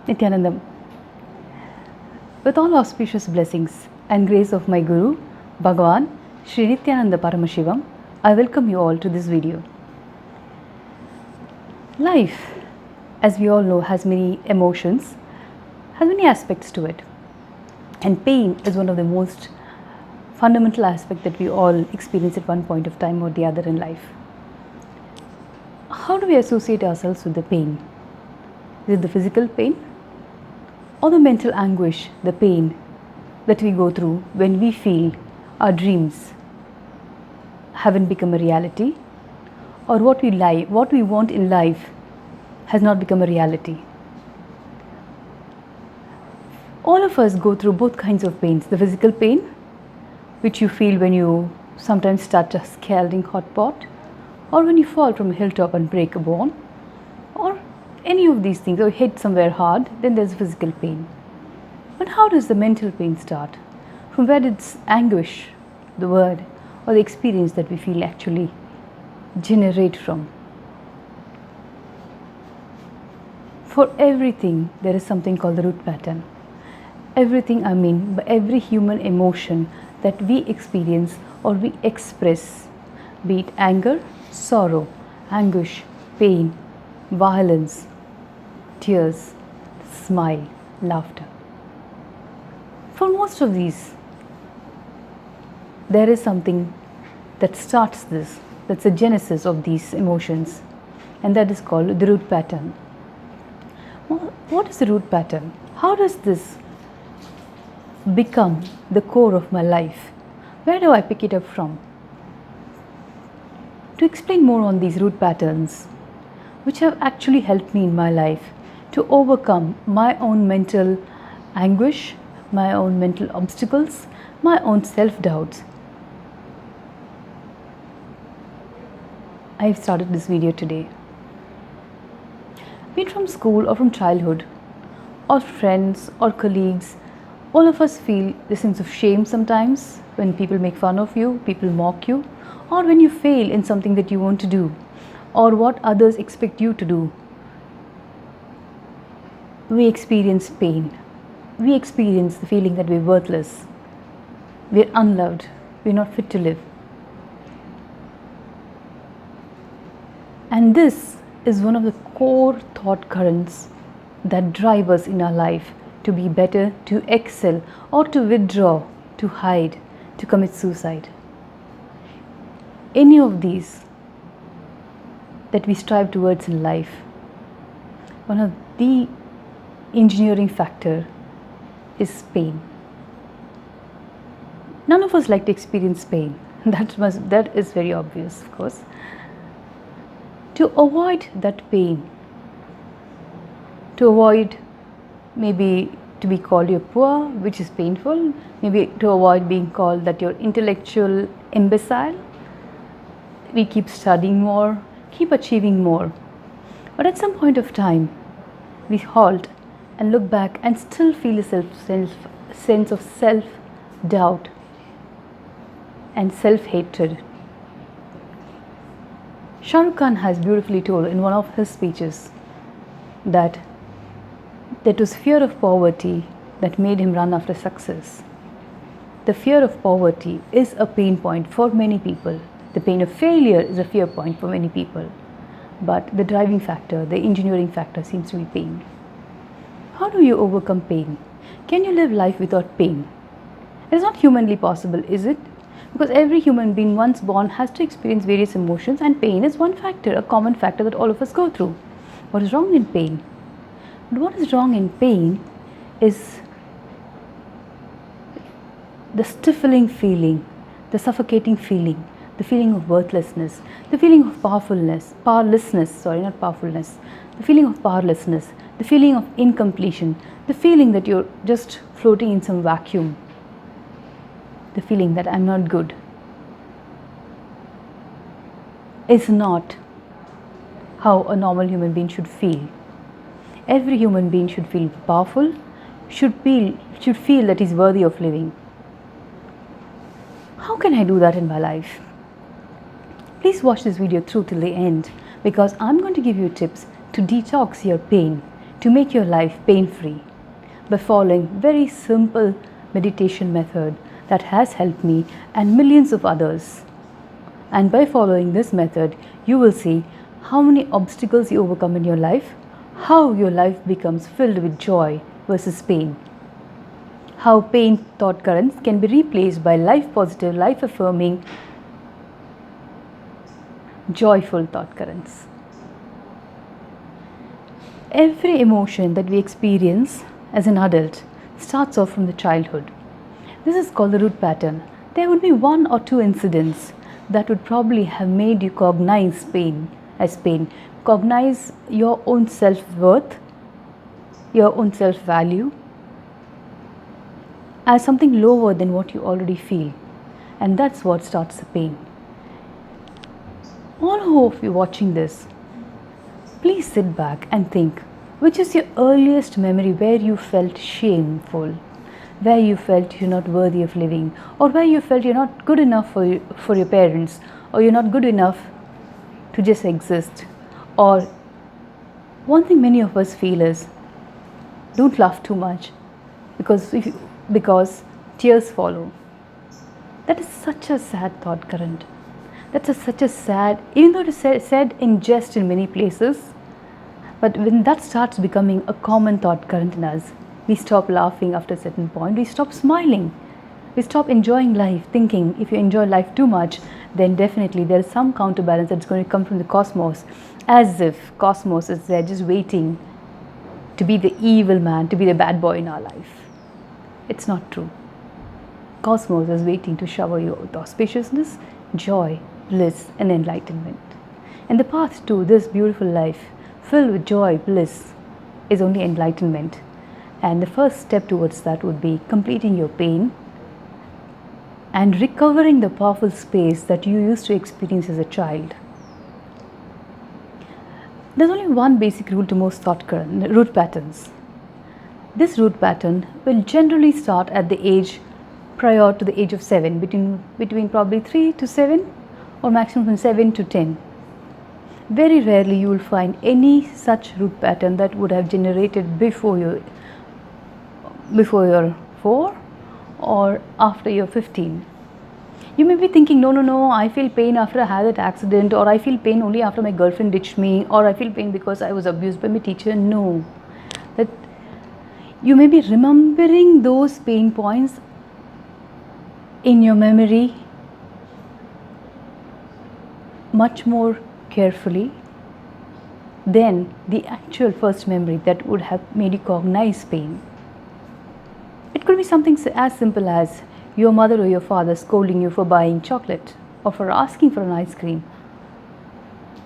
Nithyanandam. With all auspicious blessings and grace of my Guru, Bhagawan, Sri Nithyananda Paramashivam, I welcome you all to this video. Life, as we all know, has many emotions, has many aspects to it. And pain is one of the most fundamental aspects that we all experience at one point of time or the other in life. How do we associate ourselves with the pain? Is it the physical pain? Or the mental anguish, the pain that we go through when we feel our dreams haven't become a reality, or what we want in life has not become a reality. All of us go through both kinds of pains. The physical pain, which you feel when you sometimes touch a scalding hot pot, or when you fall from a hilltop and break a bone, or any of these things, or hit somewhere hard, then there's physical pain. But how does the mental pain start? From where does anguish, the word, or the experience that we feel actually generate from? For everything, there is something called the root pattern. Everything, every human emotion that we experience or we express, be it anger, sorrow, anguish, pain, violence, tears, smile, laughter. For most of these, there is something that starts this, that's the genesis of these emotions, and that is called the root pattern. Well, what is the root pattern? How does this become the core of my life? Where do I pick it up from? To explain more on these root patterns, which have actually helped me in my life to overcome my own mental anguish, my own mental obstacles, my own self-doubts, I've started this video today. Be it from school or from childhood, or friends or colleagues, all of us feel the sense of shame sometimes when people make fun of you, people mock you, or when you fail in something that you want to do, or what others expect you to do. We experience pain. We experience the feeling that we're worthless, we're unloved, we're not fit to live. And this is one of the core thought currents that drive us in our life to be better, to excel, or to withdraw, to hide, to commit suicide. Any of these that we strive towards in life, one of the engineering factor is pain. None of us like to experience pain. That is very obvious, of course. To avoid that pain, to avoid maybe to be called you're poor, which is painful, maybe to avoid being called that you're intellectual imbecile, we keep studying more, keep achieving more. But at some point of time, we halt and look back and still feel a sense of self-doubt and self-hatred. Shah Rukh Khan has beautifully told in one of his speeches that it was fear of poverty that made him run after success. The fear of poverty is a pain point for many people. The pain of failure is a fear point for many people. But the driving factor, the engineering factor seems to be pain. How do you overcome pain? Can you live life without pain? It is not humanly possible, is it? Because every human being once born has to experience various emotions, and pain is one factor, a common factor that all of us go through. What is wrong in pain? But what is wrong in pain is the stifling feeling, the suffocating feeling, the feeling of worthlessness, the feeling of powerlessness, the feeling of powerlessness, the feeling of incompletion, the feeling that you're just floating in some vacuum, the feeling that I'm not good, is not how a normal human being should feel. Every human being should feel powerful, should feel that he's worthy of living. How can I do that in my life? Please watch this video through till the end, because I'm going to give you tips to detox your pain, to make your life pain-free by following very simple meditation method that has helped me and millions of others. And by following this method, you will see how many obstacles you overcome in your life, how your life becomes filled with joy versus pain, how pain thought currents can be replaced by life positive, life affirming, joyful thought currents. Every emotion that we experience as an adult starts off from the childhood. This is called the root pattern. There would be one or two incidents that would probably have made you cognize pain as pain, cognize your own self-worth, your own self-value as something lower than what you already feel. And that's what starts the pain. All of you watching this, please sit back and think, which is your earliest memory where you felt shameful, where you felt you're not worthy of living, or where you felt you're not good enough for your parents, or you're not good enough to just exist. Or one thing many of us feel is, don't laugh too much because tears follow. That is such a sad thought current. That's such a sad, even though it is said in jest in many places, but when that starts becoming a common thought current in us, we stop laughing after a certain point, we stop smiling, we stop enjoying life, thinking if you enjoy life too much, then definitely there is some counterbalance that's going to come from the cosmos, as if cosmos is there just waiting to be the evil man, to be the bad boy in our life. It's not true. Cosmos is waiting to shower you with auspiciousness, joy, bliss and enlightenment. And the path to this beautiful life filled with joy, bliss is only enlightenment. And the first step towards that would be completing your pain and recovering the powerful space that you used to experience as a child. There's only one basic rule to most thought current, root patterns. This root pattern will generally start at the age prior to the age of 7, between probably 3 to 7 or maximum from 7 to 10. Very rarely you will find any such root pattern that would have generated before you're 4 or after you're 15. You may be thinking, no, I feel pain after I had that accident, or I feel pain only after my girlfriend ditched me, or I feel pain because I was abused by my teacher. No, that you may be remembering those pain points in your memory much more carefully than the actual first memory that would have made you cognize pain. It could be something as simple as your mother or your father scolding you for buying chocolate, or for asking for an ice cream,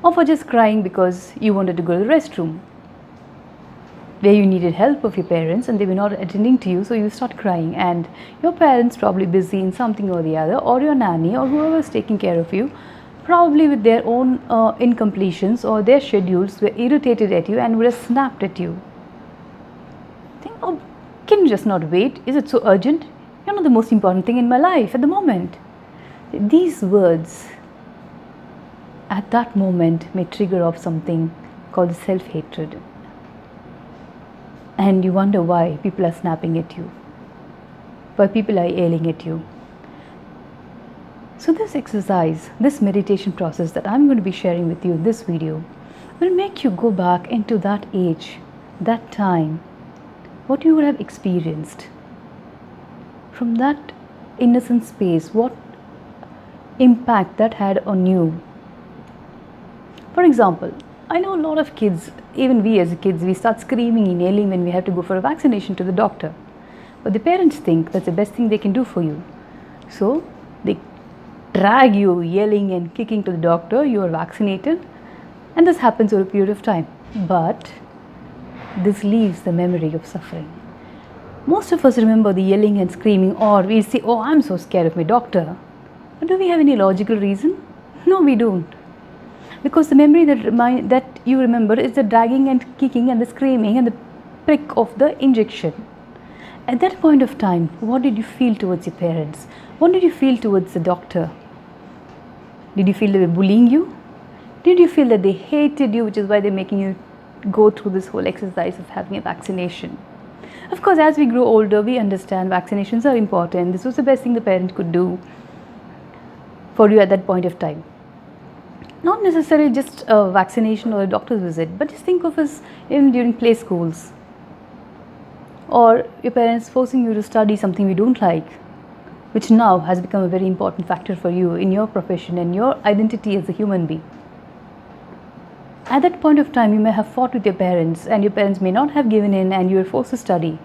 or for just crying because you wanted to go to the restroom, where you needed help of your parents and they were not attending to you, so you start crying, and your parents probably busy in something or the other, or your nanny or whoever is taking care of you, probably with their own incompletions or their schedules, were irritated at you and would have snapped at you. Think, oh, can you just not wait? Is it so urgent? You're not the most important thing in my life at the moment. These words at that moment may trigger off something called self-hatred. And you wonder why people are snapping at you, why people are yelling at you. So this exercise, this meditation process that I'm going to be sharing with you in this video will make you go back into that age, that time, what you would have experienced. From that innocent space, what impact that had on you. For example, I know a lot of kids, even we as kids, we start screaming and yelling when we have to go for a vaccination to the doctor. But the parents think that's the best thing they can do for you. So they drag you yelling and kicking to the doctor, you are vaccinated, and this happens over a period of time. But this leaves the memory of suffering. Most of us remember the yelling and screaming, or we say, oh, I'm so scared of my doctor. But do we have any logical reason? No, we don't. Because the memory that you remember is the dragging and kicking and the screaming and the prick of the injection. At that point of time, what did you feel towards your parents? What did you feel towards the doctor? Did you feel they were bullying you? Did you feel that they hated you, which is why they're making you go through this whole exercise of having a vaccination. Of course, as we grow older, we understand vaccinations are important. This was the best thing the parent could do for you at that point of time. Not necessarily just a vaccination or a doctor's visit, but just think of us even during play schools, or your parents forcing you to study something you don't like, which now has become a very important factor for you in your profession and your identity as a human being. At that point of time, you may have fought with your parents, and your parents may not have given in, and you were forced to study.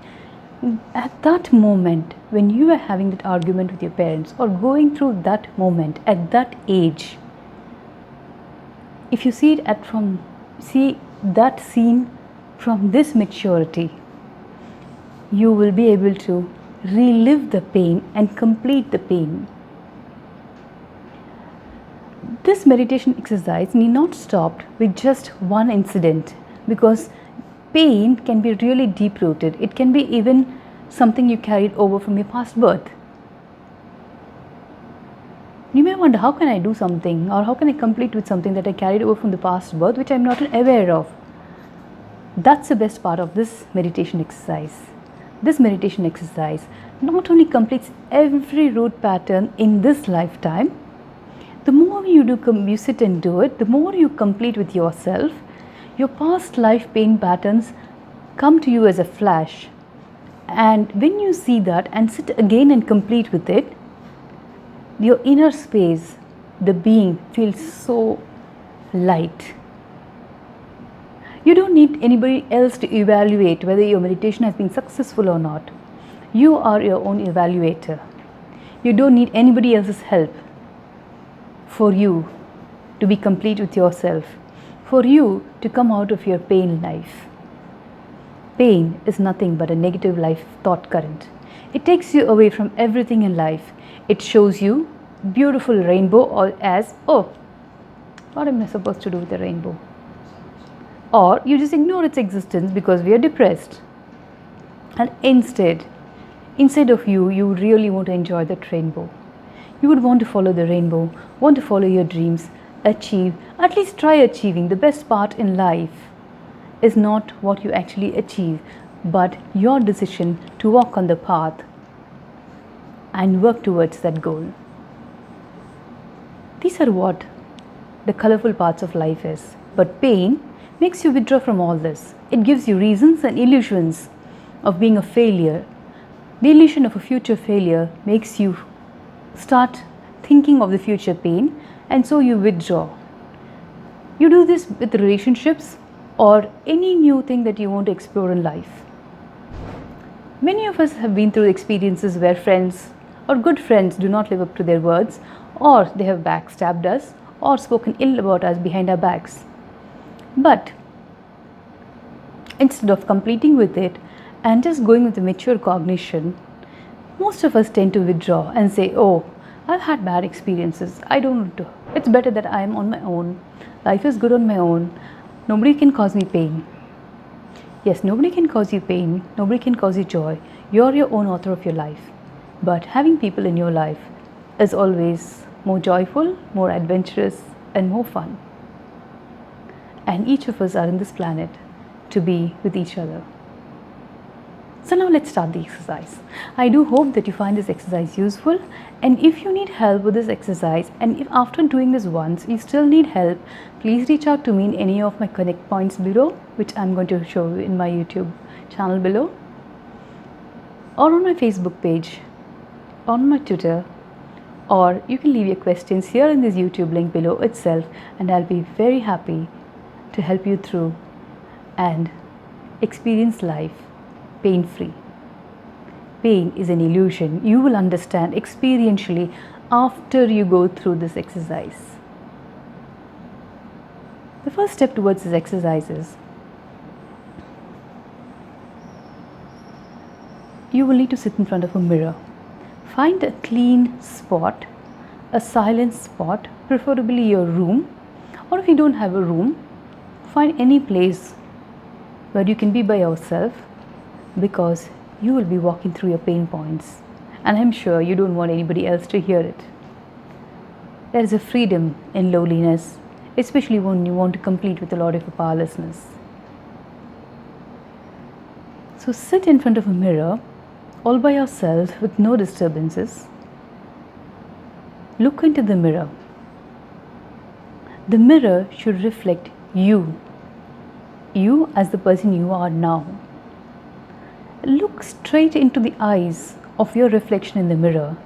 At that moment, when you are having that argument with your parents, or going through that moment at that age, if you see that scene from this maturity, you will be able to relive the pain and complete the pain. This meditation exercise need not stop with just one incident, because pain can be really deep rooted. It can be even something you carried over from your past birth. You may wonder, how can I do something, or how can I complete with something that I carried over from the past birth which I am not aware of? That's the best part of this meditation exercise. This meditation exercise not only completes every root pattern in this lifetime. The more you sit and do it, the more you complete with yourself. Your past life pain patterns come to you as a flash, and when you see that and sit again and complete with it, your inner space, the being, feels so light. You don't need anybody else to evaluate whether your meditation has been successful or not. You are your own evaluator. You don't need anybody else's help for you to be complete with yourself, for you to come out of your pain life. Pain is nothing but a negative life thought current. It takes you away from everything in life. It shows you beautiful rainbow, or as, oh, what am I supposed to do with the rainbow? Or you just ignore its existence because we are depressed. And instead of you would really want to enjoy that rainbow. You would want to follow the rainbow, want to follow your dreams, achieve, at least try achieving. The best part in life is not what you actually achieve, but your decision to walk on the path and work towards that goal. These are what the colorful parts of life is. But pain makes you withdraw from all this. It gives you reasons and illusions of being a failure. The illusion of a future failure makes you start thinking of the future pain, and so you withdraw. You do this with relationships or any new thing that you want to explore in life. Many of us have been through experiences where friends or good friends do not live up to their words, or they have backstabbed us or spoken ill about us behind our backs. But instead of completing with it and just going with the mature cognition, most of us tend to withdraw and say, oh, I've had bad experiences. I don't want to. It's better that I am on my own. Life is good on my own. Nobody can cause me pain. Yes, nobody can cause you pain. Nobody can cause you joy. You're your own author of your life. But having people in your life is always more joyful, more adventurous, and more fun. And each of us are in this planet to be with each other. So now let's start the exercise. I do hope that you find this exercise useful, and if you need help with this exercise, and if after doing this once you still need help, please reach out to me in any of my connect points below, which I'm going to show you in my YouTube channel below, or on my Facebook page, on my Twitter, or you can leave your questions here in this YouTube link below itself, and I'll be very happy to help you through and experience life pain-free. Pain is an illusion. You will understand experientially after you go through this exercise. The first step towards this exercise is you will need to sit in front of a mirror. Find a clean spot, a silent spot, preferably your room, or if you don't have a room, find any place where you can be by yourself, because you will be walking through your pain points, and I'm sure you don't want anybody else to hear it. There is a freedom in loneliness, especially when you want to complete with a lot of powerlessness. So sit in front of a mirror, all by yourself with no disturbances. Look into the mirror. The mirror should reflect you as the person you are now. Look straight into the eyes of your reflection in the mirror,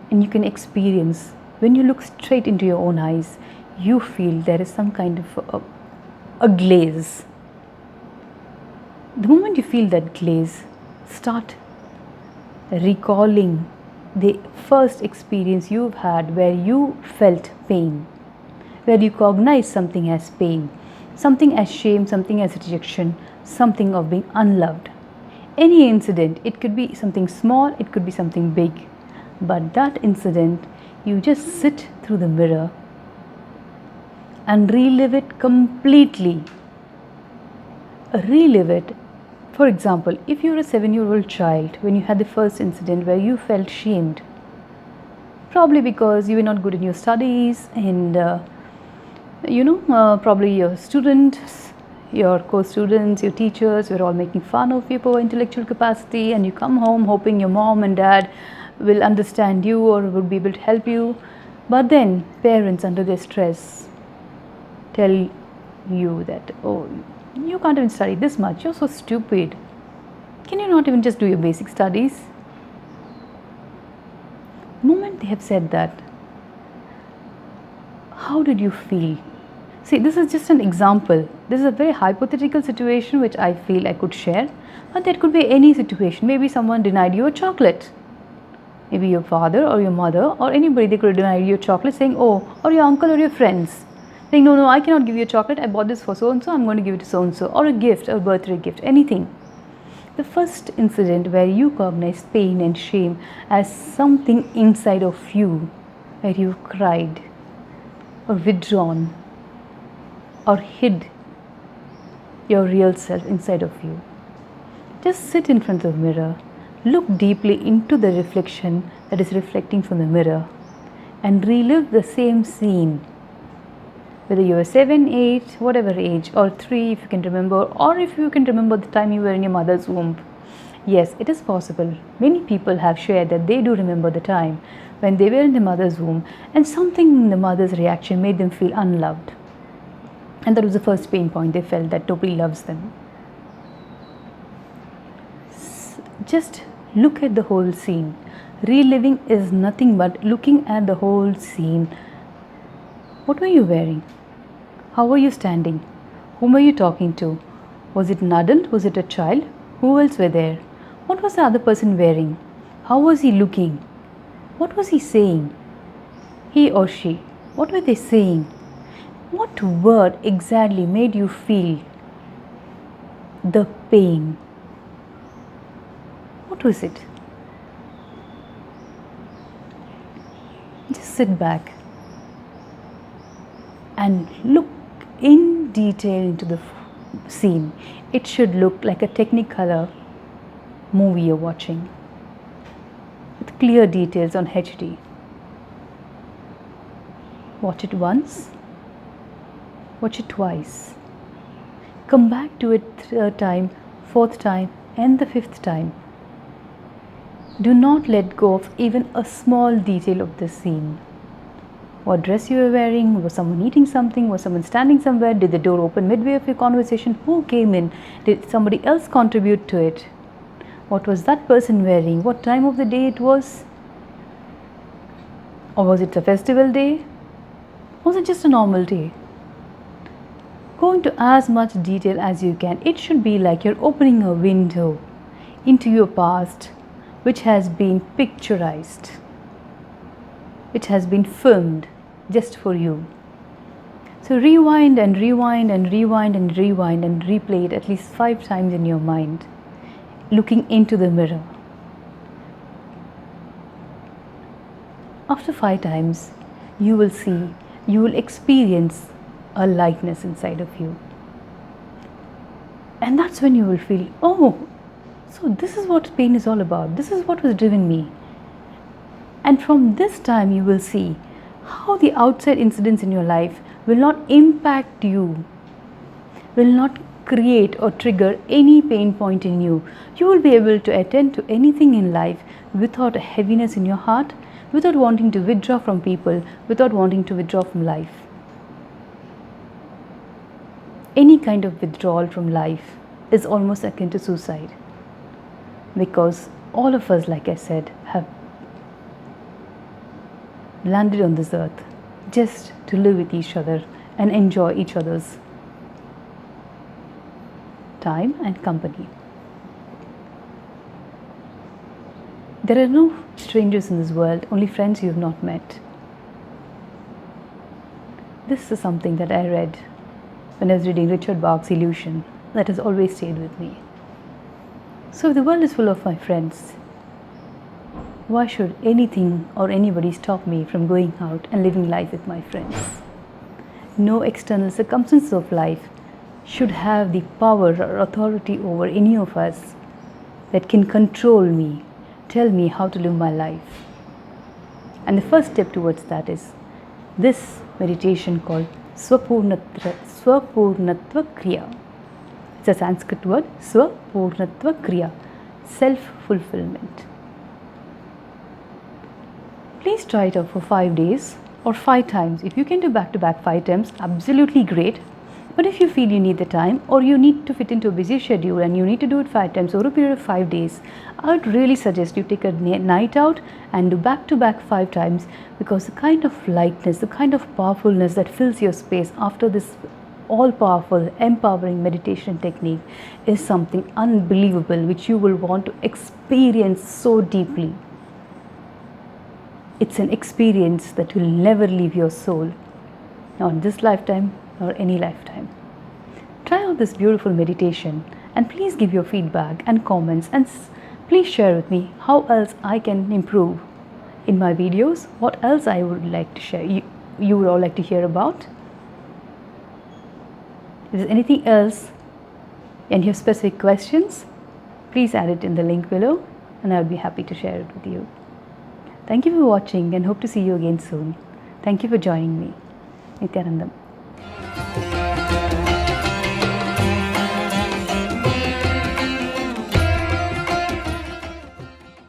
and you can experience, when you look straight into your own eyes, you feel there is some kind of a glaze. The moment you feel that glaze, start recalling the first experience you've had where you felt pain, where you cognized something as pain, something as shame, something as rejection, something of being unloved. Any incident, it could be something small, it could be something big, but that incident, you just sit through the mirror and relive it completely. Relive it. For example, if you're a 7-year-old child, when you had the first incident where you felt shamed, probably because you were not good in your studies, and probably your students, your co-students, your teachers were all making fun of your poor intellectual capacity, and you come home hoping your mom and dad will understand you or would be able to help you. But then parents, under their stress, tell you that, oh, you can't even study this much, you're so stupid. Can you not even just do your basic studies? The moment they have said that, how did you feel? See, this is just an example. This is a very hypothetical situation which I feel I could share, but there could be any situation. Maybe someone denied you a chocolate. Maybe your father or your mother or anybody, they could deny you a chocolate, saying, oh, or your uncle or your friends, saying, no, I cannot give you a chocolate, I bought this for so-and-so, I'm going to give it to so-and-so, or a gift, or a birthday gift, anything. The first incident where you cognize pain and shame as something inside of you, where you cried, or withdrawn, or hid your real self inside of you. Just sit in front of the mirror, look deeply into the reflection that is reflecting from the mirror, and relive the same scene. Whether you are 7, 8, whatever age, or 3 if you can remember, or if you can remember the time you were in your mother's womb. Yes, it is possible. Many people have shared that they do remember the time when they were in the mother's womb and something in the mother's reaction made them feel unloved. And that was the first pain point. They felt that nobody loves them. Just look at the whole scene. Reliving is nothing but looking at the whole scene. What were you wearing? How were you standing? Whom were you talking to? Was it an adult? Was it a child? Who else were there? What was the other person wearing? How was he looking? What was he saying? He or she. What were they saying? What word exactly made you feel the pain? What was it? Just sit back and look in detail into the scene. It should look like a Technicolor movie you're watching with clear details on HD. Watch it once, watch it twice. Come back to it third time, fourth time, and the fifth time. Do not let go of even a small detail of the scene. What dress you were wearing? Was someone eating something? Was someone standing somewhere? Did the door open midway of your conversation? Who came in? Did somebody else contribute to it? What was that person wearing? What time of the day it was? Or was it a festival day? Was it just a normal day? Go into as much detail as you can. It should be like you're opening a window into your past, which has been picturized, which has been filmed just for you. So rewind and rewind and rewind and rewind and replay it at least 5 times in your mind, looking into the mirror. After 5 times, you will see, you will experience a lightness inside of you. And that's when you will feel, oh, so this is what pain is all about. This is what was driven me. And from this time you will see how the outside incidents in your life will not impact you, will not create or trigger any pain point in you. You will be able to attend to anything in life without a heaviness in your heart, without wanting to withdraw from people, without wanting to withdraw from life. Any kind of withdrawal from life is almost akin to suicide, because all of us, like I said, have landed on this earth just to live with each other and enjoy each other's time and company. There are no strangers in this world, only friends you have not met. This is something that I read when I was reading Richard Bach's Illusion that has always stayed with me. So if the world is full of my friends, why should anything or anybody stop me from going out and living life with my friends? No external circumstances of life should have the power or authority over any of us that can control me, tell me how to live my life. And the first step towards that is this meditation called Swapurnatva Kriya. It's a Sanskrit word, Swapurnatva Kriya, self-fulfillment. Please try it out for 5 days or 5 times. If you can do back-to-back 5 times, absolutely great. But if you feel you need the time, or you need to fit into a busy schedule and you need to do it 5 times over a period of 5 days, I would really suggest you take a night out and do back-to-back 5 times, because the kind of lightness, the kind of powerfulness that fills your space after this all-powerful, empowering meditation technique is something unbelievable, which you will want to experience so deeply. It's an experience that will never leave your soul, not this lifetime or any lifetime. Try out this beautiful meditation and please give your feedback and comments, and please share with me how else I can improve in my videos, what else I would like to share, you would all like to hear about. If there's anything else and you have specific questions, please add it in the link below and I would be happy to share it with you. Thank you for watching and hope to see you again soon. Thank you for joining me. Nithyanandam.